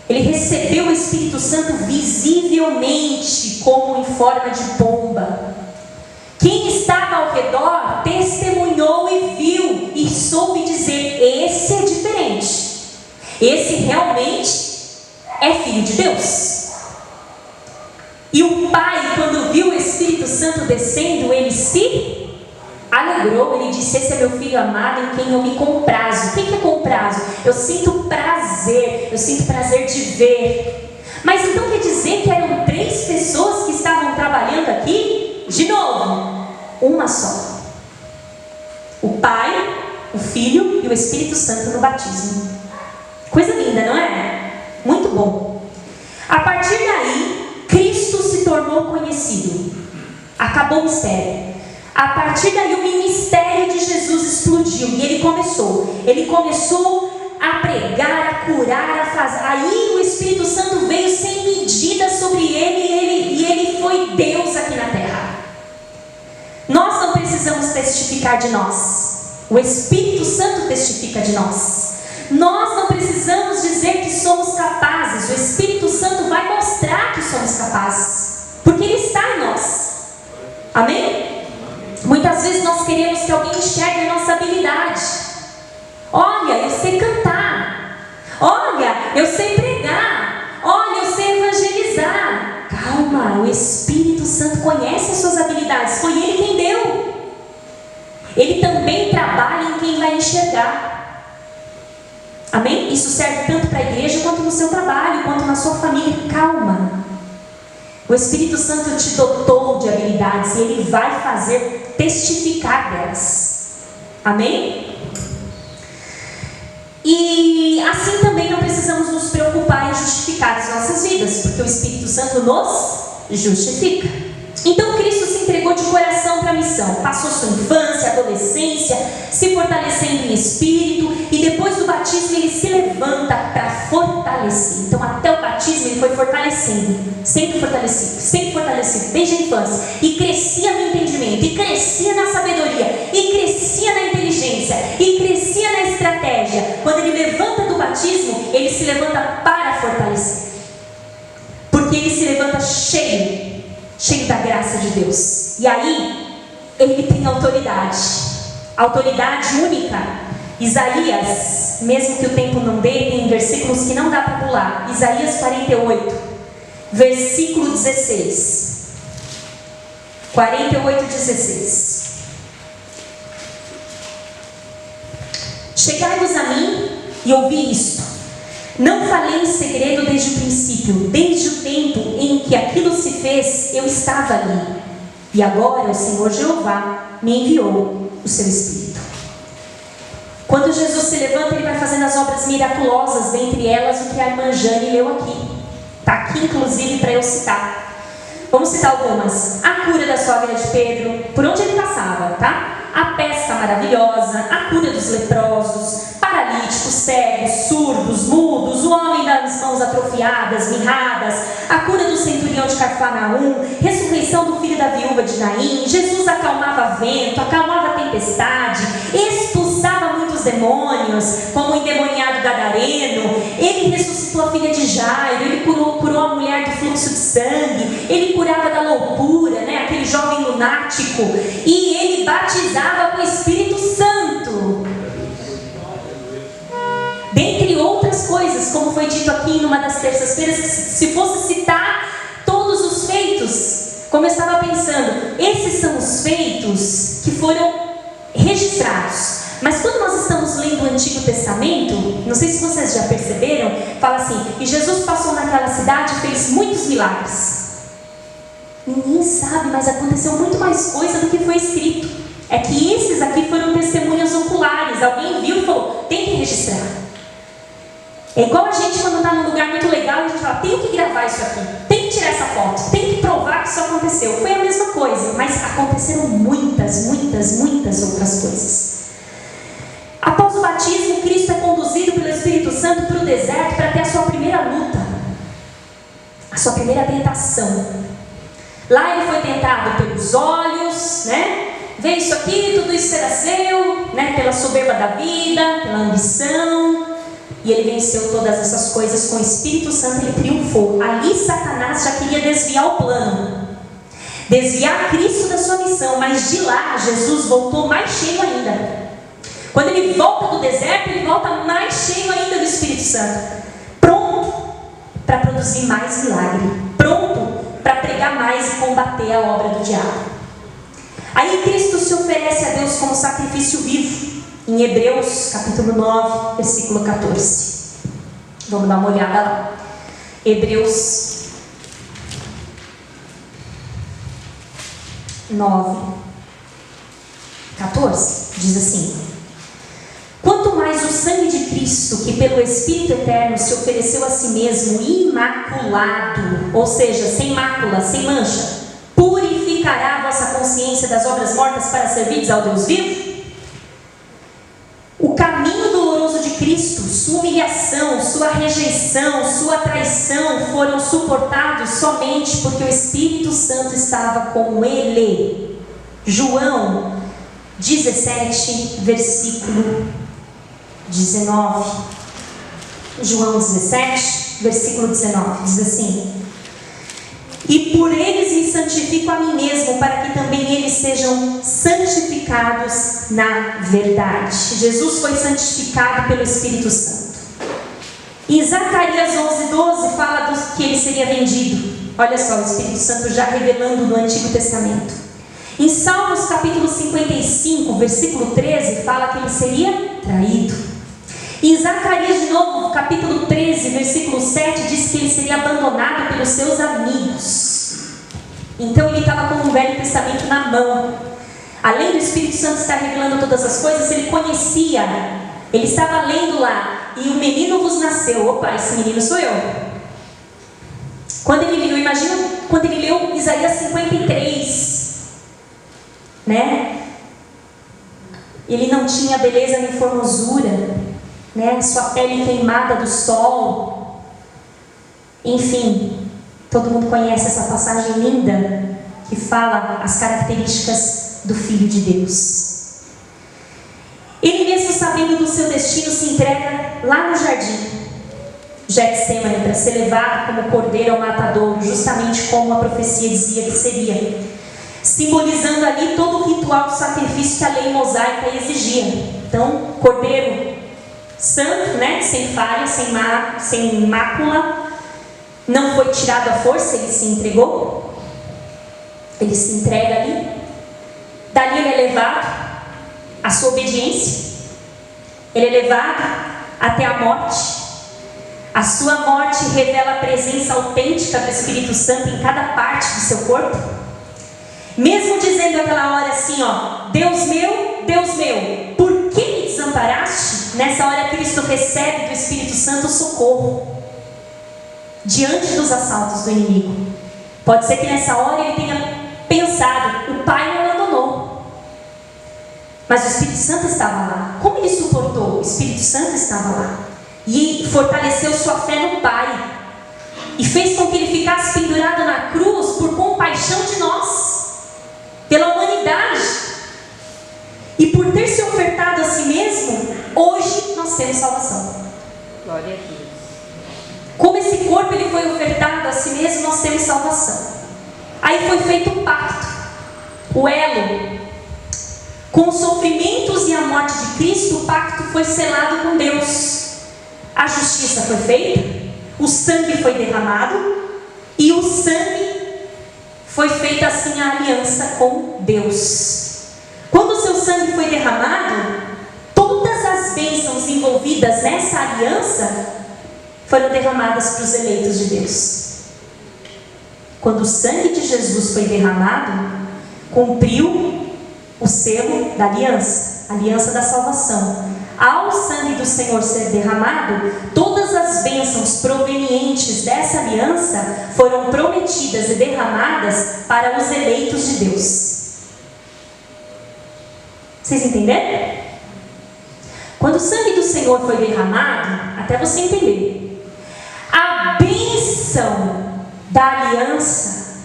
ele recebeu o Espírito Santo visivelmente, como em forma de pomba. Quem estava ao redor testemunhou e viu e soube dizer, esse é diferente. Esse realmente é filho de Deus. E o pai, quando viu o Espírito Santo descendo, ele se alegrou, ele disse, esse é meu filho amado em quem eu me comprazo. O que é comprazo? Eu sinto prazer de ver. Mas então quer dizer que eram 3 pessoas que estavam trabalhando aqui? De novo, uma só. O Pai, o Filho e o Espírito Santo no batismo. Coisa linda, não é? Muito bom. A partir daí, Cristo se tornou conhecido. Acabou o mistério. A partir daí o ministério de Jesus explodiu. E ele começou a pregar, a curar, a fazer. Aí o Espírito Santo veio sem medida sobre ele e ele foi Deus aqui na terra. Nós não precisamos testificar de nós. O Espírito Santo testifica de nós. Nós não precisamos dizer que somos capazes. O Espírito Santo vai mostrar que somos capazes, porque Ele está em nós. Amém? Muitas vezes nós queremos que alguém enxergue a nossa habilidade. Olha, eu sei cantar. Olha, eu sei pregar. Olha, eu sei evangelizar. Calma, o Espírito Santo conhece as suas habilidades. Foi Ele quem deu. Ele também trabalha em quem vai enxergar. Amém? Isso serve tanto para a igreja, quanto no seu trabalho, quanto na sua família. Calma. O Espírito Santo te dotou de habilidades e Ele vai fazer testificar delas. Amém? E assim também não precisamos nos preocupar em justificar as nossas vidas, porque o Espírito Santo nos justifica. Então Cristo se entregou de coração para a missão. Passou sua infância, adolescência, se fortalecendo em espírito, e depois do batismo ele se levanta para fortalecer. Então até o batismo ele foi fortalecendo, sempre fortalecido, desde a infância. E crescia no entendimento, e crescia na sabedoria, e crescia na inteligência, e crescia na estratégia. Quando ele levanta do batismo, ele se levanta para fortalecer. Porque ele se levanta cheio da graça de Deus. E aí, ele tem autoridade única. Isaías, mesmo que o tempo não dê, tem versículos que não dá para pular. Isaías 48, versículo 16. 48, 16. Chegai-vos a mim e ouvi isto. Não falei em segredo desde o princípio, desde o tempo em que aquilo se fez, eu estava ali. E agora o Senhor Jeová me enviou o seu Espírito. Quando Jesus se levanta, ele vai fazendo as obras miraculosas, dentre elas o que a irmã Jane leu aqui. Está aqui inclusive para eu citar. Vamos citar algumas. A cura da sogra de Pedro, por onde ele passava, tá? A pesca maravilhosa, a cura dos leprosos, paralíticos, cegos, surdos, mudos, o homem das mãos atrofiadas, mirradas, a cura do centurião de Cafarnaum, ressurreição do filho da viúva de Naim. Jesus acalmava vento, acalmava a tempestade, expulsava muitos demônios, como o endemoniado gadareno. Ele ressuscitou a filha de Jairo, ele curou a mulher do fluxo de sangue, ele curava da loucura, né? Aquele jovem lunático, e ele batizava com o Espírito Santo. Dentre outras coisas, como foi dito aqui numa das terças-feiras, se fosse citar todos os feitos, como eu estava pensando, esses são os feitos que foram registrados. Mas quando nós estamos lendo o Antigo Testamento, não sei se vocês já perceberam, fala assim: e Jesus passou naquela cidade e fez muitos milagres. Ninguém sabe, mas aconteceu muito mais coisa do que foi escrito. É que esses aqui foram testemunhas oculares. Alguém viu e falou: tem que registrar. É igual a gente quando está num lugar muito legal, a gente fala: tem que gravar isso aqui, tem que tirar essa foto, tem que provar que isso aconteceu. Foi a mesma coisa, mas aconteceram muitas outras coisas. Após o batismo, Cristo é conduzido pelo Espírito Santo para o deserto para ter a sua primeira luta, a sua primeira tentação. Lá ele foi tentado pelos olhos, né? Vê isso aqui, tudo isso será seu, né? Pela soberba da vida, pela ambição. E ele venceu todas essas coisas com o Espírito Santo, ele triunfou. Ali Satanás já queria desviar o plano, desviar Cristo da sua missão, mas de lá Jesus voltou mais cheio ainda. Quando ele volta do deserto, ele volta mais cheio ainda do Espírito Santo, pronto para produzir mais milagre, pronto para pregar mais e combater a obra do diabo. Aí Cristo se oferece a Deus como sacrifício vivo, em Hebreus capítulo 9, versículo 14. Vamos dar uma olhada lá. Hebreus 9, 14, diz assim: quanto mais o sangue de Cristo, que pelo Espírito Eterno se ofereceu a si mesmo imaculado, ou seja, sem mácula, sem mancha, purificará a vossa consciência das obras mortas para servirdes ao Deus vivo? O caminho doloroso de Cristo, sua humilhação, sua rejeição, sua traição foram suportados somente porque o Espírito Santo estava com ele. João 17, versículo 19. João 17, versículo 19, diz assim: e por eles me santifico a mim mesmo, para que também eles sejam santificados na verdade. Jesus foi santificado pelo Espírito Santo. Em Zacarias 11:12 fala que ele seria vendido. Olha só, o Espírito Santo já revelando no Antigo Testamento. Em Salmos capítulo 55, versículo 13, fala que ele seria traído. Em Zacarias de novo, capítulo 13, versículo 7, diz que ele seria abandonado pelos seus amigos. Então ele estava com o Velho Testamento na mão. Além do Espírito Santo estar revelando todas as coisas, ele conhecia. Ele estava lendo lá: e o menino vos nasceu. Opa, esse menino sou eu. Quando ele leu, imagina quando ele leu Isaías 53, né? Ele não tinha beleza nem formosura, né? Sua pele queimada do sol. Enfim, todo mundo conhece essa passagem linda que fala as características do Filho de Deus. Ele mesmo, sabendo do seu destino, se entrega lá no jardim Getsemane para ser levado como cordeiro ao matadouro, justamente como a profecia dizia que seria, simbolizando ali todo o ritual do sacrifício que a lei mosaica exigia. Então, cordeiro santo, né? Sem falha, sem mácula, não foi tirado à força, ele se entregou, ele se entrega ali. Dali ele é levado à sua obediência, ele é levado até a morte. A sua morte revela a presença autêntica do Espírito Santo em cada parte do seu corpo, mesmo dizendo aquela hora assim, ó: Deus meu, por que me desamparaste? Nessa hora Cristo recebe do Espírito Santo socorro diante dos assaltos do inimigo. Pode ser que nessa hora ele tenha pensado: o Pai me abandonou, mas o Espírito Santo estava lá. Como ele suportou? O Espírito Santo estava lá e fortaleceu sua fé no Pai e fez com que ele ficasse pendurado na cruz por compaixão de nós, pela humanidade. E por ter se ofertado a si mesmo, hoje nós temos salvação. Glória a Deus. Como esse corpo ele foi ofertado a si mesmo, nós temos salvação. Aí foi feito o pacto, o elo. Com os sofrimentos e a morte de Cristo, o pacto foi selado com Deus. A justiça foi feita, o sangue foi derramado, e o sangue foi feita assim a aliança com Deus. Quando o seu sangue foi derramado, as bênçãos envolvidas nessa aliança foram derramadas para os eleitos de Deus. Quando o sangue de Jesus foi derramado, cumpriu o selo da aliança, a aliança da salvação. Ao sangue do Senhor ser derramado, todas as bênçãos provenientes dessa aliança foram prometidas e derramadas para os eleitos de Deus. Vocês entenderam? Quando o sangue do Senhor foi derramado, até você entender, a bênção da aliança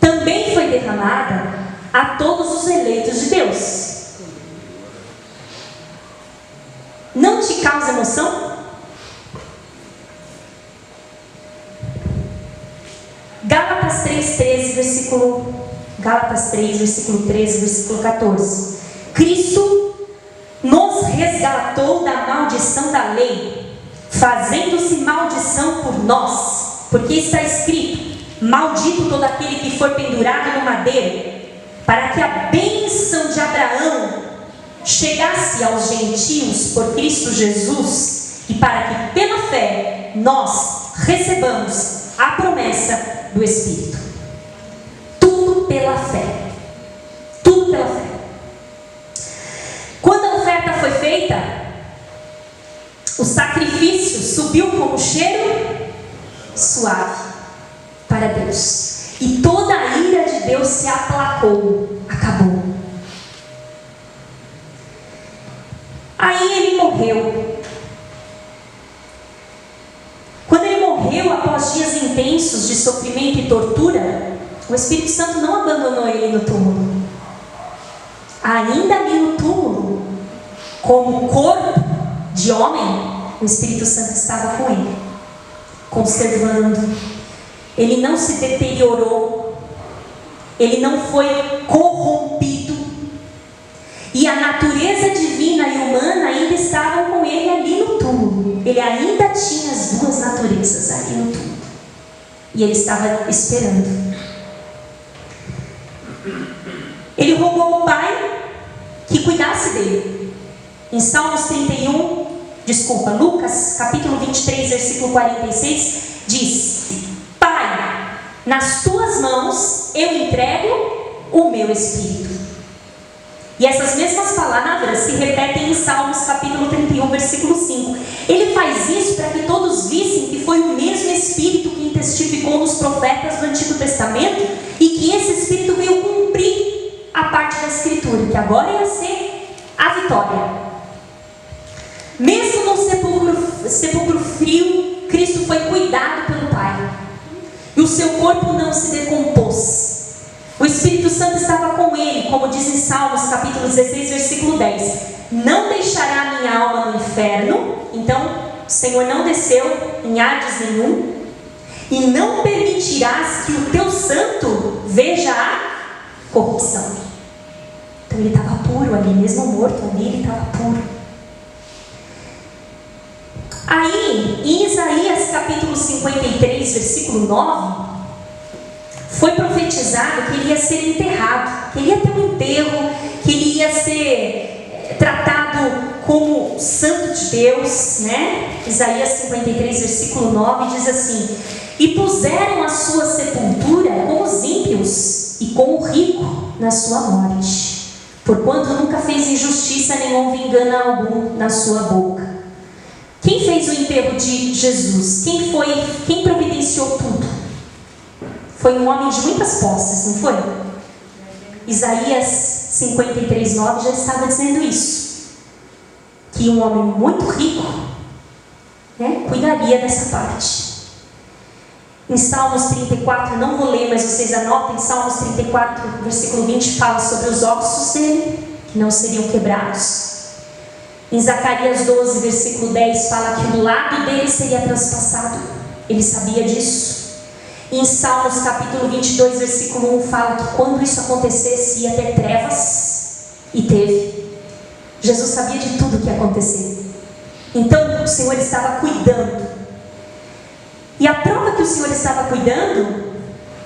também foi derramada a todos os eleitos de Deus. Não te causa emoção? Gálatas 3, versículo 13, versículo 14. Cristo nos resgatou da maldição da lei, fazendo-se maldição por nós, porque está escrito: maldito todo aquele que for pendurado no madeiro, para que a bênção de Abraão chegasse aos gentios por Cristo Jesus, e para que pela fé nós recebamos a promessa do Espírito. Tudo pela fé. Tudo pela fé. Quando a oferta foi feita, o sacrifício subiu como cheiro suave para Deus, e toda a ira de Deus se aplacou, acabou. Aí ele morreu. Quando ele morreu, após dias intensos de sofrimento e tortura, o Espírito Santo não abandonou ele no túmulo. Ainda ali no túmulo, como corpo de homem, o Espírito Santo estava com ele, conservando. Ele não se deteriorou, ele não foi corrompido, e a natureza divina e humana ainda estavam com ele ali no túmulo. Ele ainda tinha as duas naturezas ali no túmulo, e ele estava esperando. Ele rogou ao Pai que cuidasse dele. Em Lucas capítulo 23, versículo 46, diz: Pai, nas tuas mãos eu entrego o meu espírito. E essas mesmas palavras se repetem em Salmos capítulo 31, versículo 5. Ele faz isso para que todos vissem que foi o mesmo Espírito que testificou nos profetas do Antigo Testamento, e que esse Espírito veio cumprir a parte da Escritura, que agora ia ser a vitória. Mesmo no sepulcro frio, Cristo foi cuidado pelo Pai, e o seu corpo não se decompôs. O Espírito Santo estava com ele, como diz em Salmos capítulo 16, versículo 10. Não deixará a minha alma no inferno. Então, o Senhor não desceu em Hades nenhum. E não permitirás que o teu santo veja a corrupção. Então ele estava puro ali, mesmo morto ali, ele estava puro. Aí, em Isaías capítulo 53, versículo 9, foi profetizado que ele ia ser enterrado, que ele ia ter um enterro, que ele ia ser tratado como santo de Deus, né? Isaías 53, versículo 9 diz assim: E puseram a sua sepultura com os ímpios e com o rico na sua morte, porquanto nunca fez injustiça nem houve engano algum na sua boca. Quem fez o enterro de Jesus? Quem providenciou tudo? Foi um homem de muitas posses, não foi? Isaías 53, 9 já estava dizendo isso, que um homem muito rico, né, cuidaria dessa parte. Em Salmos 34, não vou ler, mas vocês anotem, Salmos 34, versículo 20, fala sobre os ossos dele, que não seriam quebrados. Em Zacarias 12, versículo 10, fala que o lado dele seria traspassado. Ele sabia disso. Em Salmos capítulo 22, versículo 1, fala que quando isso acontecesse ia ter trevas, e teve. Jesus sabia de tudo o que ia acontecer. Então o Senhor estava cuidando. E a prova que o Senhor estava cuidando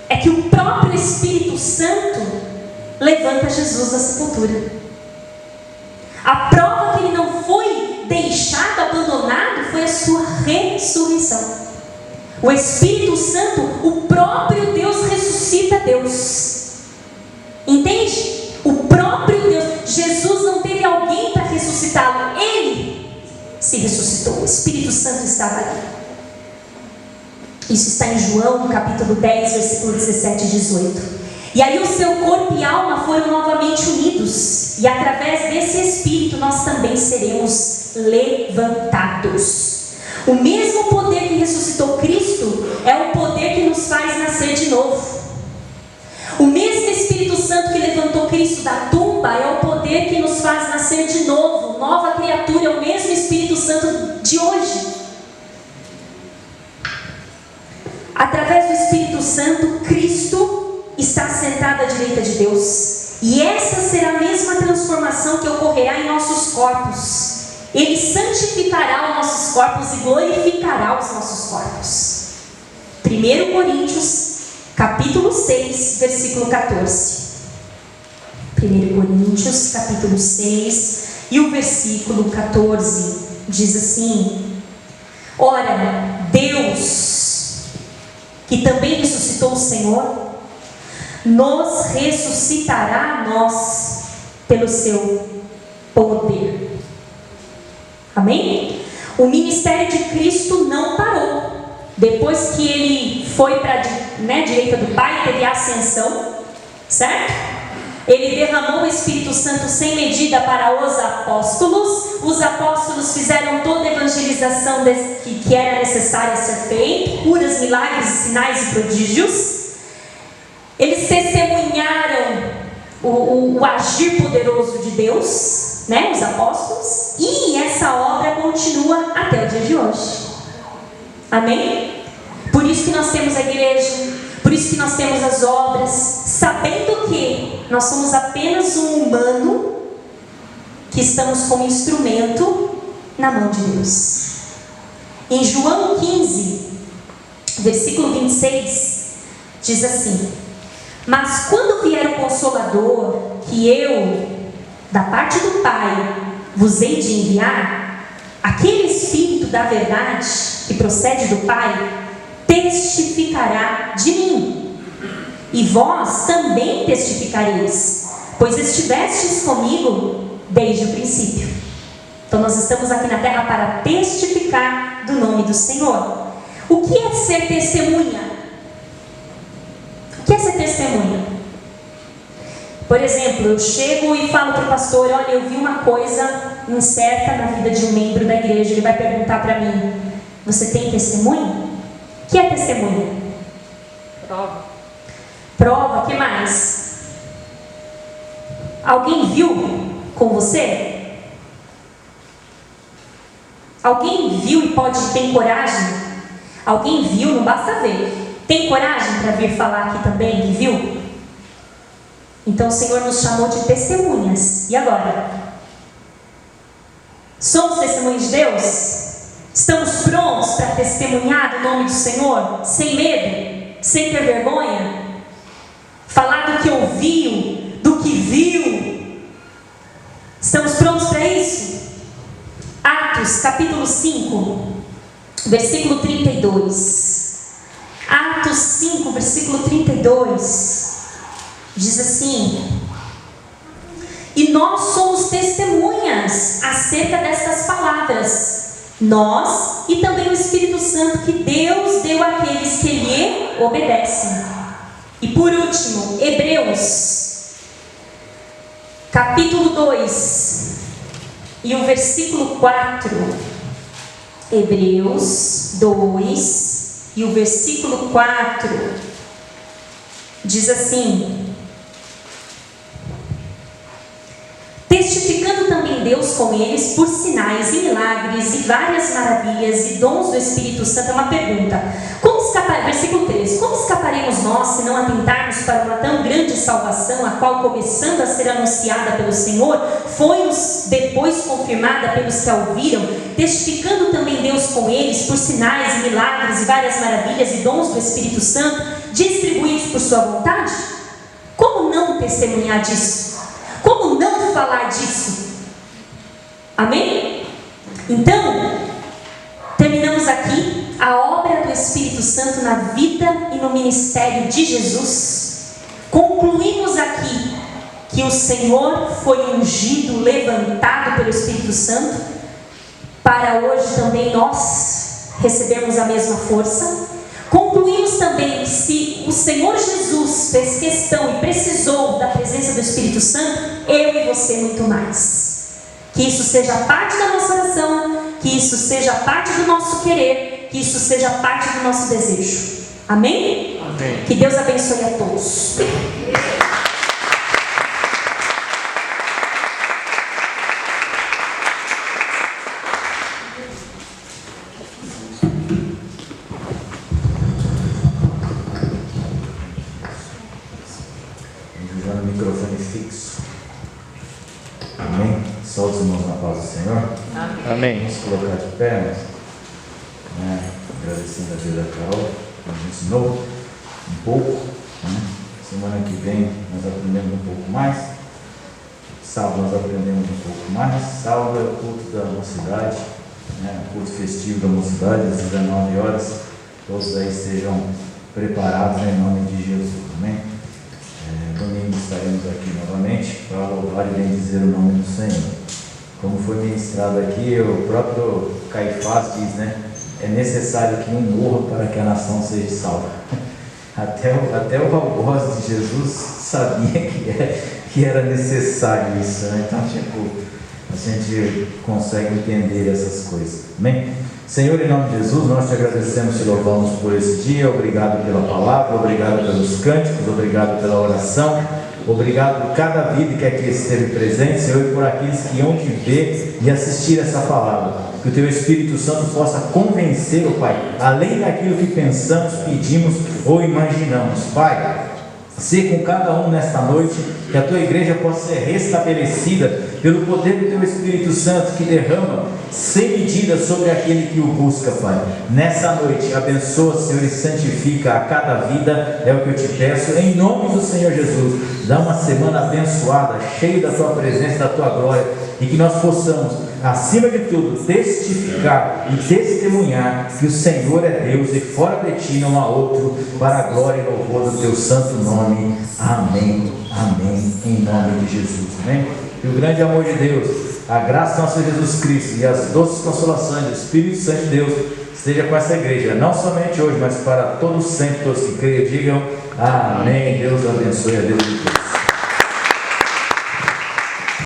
é que o próprio Espírito Santo levanta Jesus da sepultura. A prova que ele não foi deixado, abandonado, foi a sua ressurreição. O Espírito Santo, o próprio Deus ressuscita Deus. Entende? O próprio Deus. Jesus não teve alguém para ressuscitá-lo. Ele se ressuscitou. O Espírito Santo estava ali. Isso está em João, capítulo 10, versículo 17 e 18. E aí o seu corpo e alma foram novamente unidos. E através desse Espírito nós também seremos levantados. O mesmo poder que ressuscitou Cristo é o poder que nos faz nascer de novo. O mesmo Espírito Santo que levantou Cristo da tumba é o poder que nos faz nascer de novo. Nova criatura, é o mesmo Espírito Santo de hoje. Através do Espírito Santo, Cristo está sentado à direita de Deus. E essa será a mesma transformação que ocorrerá em nossos corpos. Ele santificará os nossos corpos e glorificará os nossos corpos. 1 Coríntios, capítulo 6, versículo 14. 1 Coríntios, capítulo 6, e o versículo 14, diz assim: ora, Deus, que também ressuscitou o Senhor, nos ressuscitará a nós pelo seu poder. Amém? O ministério de Cristo não parou. Depois que ele foi para a direita do Pai, teve a ascensão, certo? Ele derramou o Espírito Santo sem medida para os apóstolos. Os apóstolos fizeram toda a evangelização que era necessária ser feita, curas, milagres, sinais e prodígios. Eles testemunharam o agir poderoso de Deus, né, os apóstolos, e essa obra continua até o dia de hoje. Amém? Por isso que nós temos a igreja, por isso que nós temos as obras, sabendo que nós somos apenas um humano que estamos como instrumento na mão de Deus. Em João 15, versículo 26, diz assim: mas quando vier o Consolador, que eu, da parte do Pai, vos hei de enviar, aquele Espírito da verdade, que procede do Pai, testificará de mim. E vós também testificareis, pois estivestes comigo desde o princípio. Então nós estamos aqui na terra para testificar do nome do Senhor. O que é ser testemunha? O que é ser testemunha? Por exemplo, eu chego e falo para o pastor: olha, eu vi uma coisa incerta na vida de um membro da igreja. Ele vai perguntar para mim: você tem testemunha? O que é testemunha? Prova. Prova, o que mais? Alguém viu com você? Alguém viu e tem coragem? Alguém viu, não basta ver. Tem coragem para vir falar aqui também que viu? Então o Senhor nos chamou de testemunhas. E agora? Somos testemunhas de Deus? Estamos prontos para testemunhar do nome do Senhor? Sem medo? Sem ter vergonha? Falar do que ouviu, do que viu? Estamos prontos para isso? Atos capítulo 5, versículo 32. Atos 5, versículo 32, diz assim: e nós somos testemunhas acerca destas palavras, nós e também o Espírito Santo que Deus deu àqueles que lhe obedecem. E por último, Hebreus, capítulo 2, e o versículo 4. Hebreus 2, e o versículo 4 diz assim: testificando também Deus com eles por sinais e milagres e várias maravilhas e dons do Espírito Santo. É uma pergunta: versículo 13: como escaparemos nós se não atentarmos para uma tão grande salvação, a qual, começando a ser anunciada pelo Senhor, foi-nos depois confirmada pelos que a ouviram, testificando também Deus com eles por sinais e milagres e várias maravilhas e dons do Espírito Santo, distribuídos por sua vontade? Como não testemunhar disso? Como não falar disso? Amém? Então, terminamos aqui a obra do Espírito Santo na vida e no ministério de Jesus. Concluímos aqui que o Senhor foi ungido, levantado pelo Espírito Santo, para hoje também nós recebermos a mesma força. Concluímos também que se o Senhor Jesus fez questão e precisou da presença do Espírito Santo, eu e você muito mais. Que isso seja parte da nossa oração, que isso seja parte do nosso querer, que isso seja parte do nosso desejo. Amém? Amém. Que Deus abençoe a todos. Usando o microfone fixo. Amém? Solta os irmãos na paz do Senhor. Amém. Vamos colocar de pé, agradecendo a vida da Carol, que nos ensinou um pouco. Semana que vem nós aprendemos um pouco mais. Sábado nós aprendemos um pouco mais. Sábado é o culto da mocidade, o culto festivo da mocidade, às 19 horas. Todos aí estejam preparados em nome de Jesus. Amém? Domingo estaremos aqui novamente para louvar e bendizer o nome do Senhor. Como foi ministrado aqui, o próprio Caifás diz, é necessário que um morra para que a nação seja salva. Até o algoz de Jesus sabia que era necessário isso, Então, a gente consegue entender essas coisas. Amém? Senhor, em nome de Jesus, nós te agradecemos e te louvamos por esse dia. Obrigado pela palavra, obrigado pelos cânticos, obrigado pela oração, obrigado por cada vida que aqui esteve presente, Senhor, e por aqueles que hão de ver e assistir essa palavra. Que o Teu Espírito Santo possa convencer, ó Pai, além daquilo que pensamos, pedimos ou imaginamos. Pai, ser com cada um nesta noite, que a Tua igreja possa ser restabelecida pelo poder do Teu Espírito Santo que derrama sem medida sobre aquele que o busca, Pai. Nessa noite, abençoa, Senhor, e santifica a cada vida, é o que eu te peço, em nome do Senhor Jesus. Dá uma semana abençoada, cheia da Tua presença, da Tua glória, e que nós possamos, acima de tudo, testificar e testemunhar que o Senhor é Deus e fora de Ti não há outro, para a glória e louvor do Teu santo nome. Amém, amém, em nome de Jesus. Amém? Que o grande amor de Deus, a graça do nosso Jesus Cristo e as doces consolações do Espírito Santo de Deus esteja com essa igreja, não somente hoje, mas para todos sempre, todos que creiam, digam amém. Deus abençoe, a Deus.